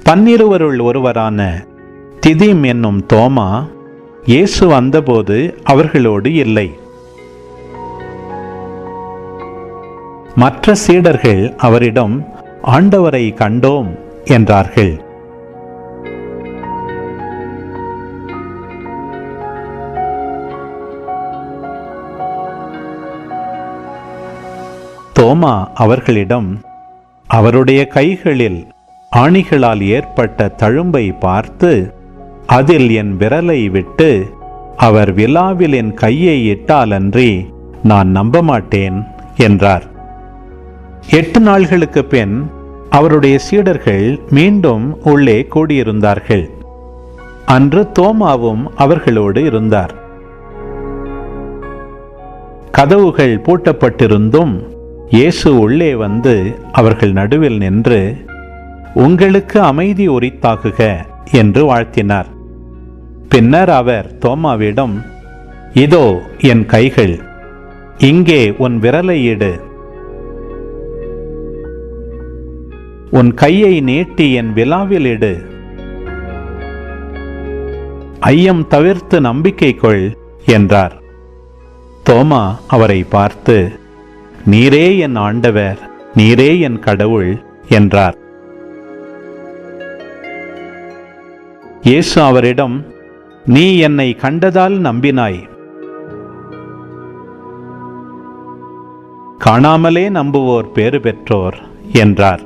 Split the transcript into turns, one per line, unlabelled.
12 ஒருவரான திதிம் என்னும் தோமா இயேசு வந்தபோது அவர்களோடு இல்லை. மற்ற சீடர்கள் அவரிடம், ஆண்டவரை கண்டோம் என்றார்கள். தோமா அவர்களிடம், அவருடைய கைகளில் ஆணிகளால் ஏற்பட்ட தழும்பை பார்த்து, அதில் என் விரலை விட்டு அவர் விலாவில் என் கையை இட்டாலன்றி நான் நம்ப மாட்டேன் என்றார். 8 நாள்களுக்கு பின் அவருடைய சீடர்கள் மீண்டும் உள்ளே கூடியிருந்தார்கள். அன்று தோமாவும் அவர்களோடு இருந்தார். கதவுகள் பூட்டப்பட்டிருந்தும் இயேசு உள்ளே வந்து அவர்கள் நடுவில் நின்று, உங்களுக்கு அமைதி உரித்தாகுக என்று வாழ்த்தினார். பின்னர் அவர் தோமாவிடம், இதோ என் கைகள், இங்கே உன் விரலை இடு, உன் கையை நீட்டி என் விலாவில் இடு, ஐயம் தவிர்த்து நம்பிக்கை கொள் என்றார். தோமா அவரை பார்த்து, நீரே என் ஆண்டவர், நீரே என் கடவுள் என்றார். இயேசு அவரிடம், நீ என்னை கண்டதால் நம்பினாய், காணாமலே நம்புவோர் பேறு பெற்றோர் என்றார்.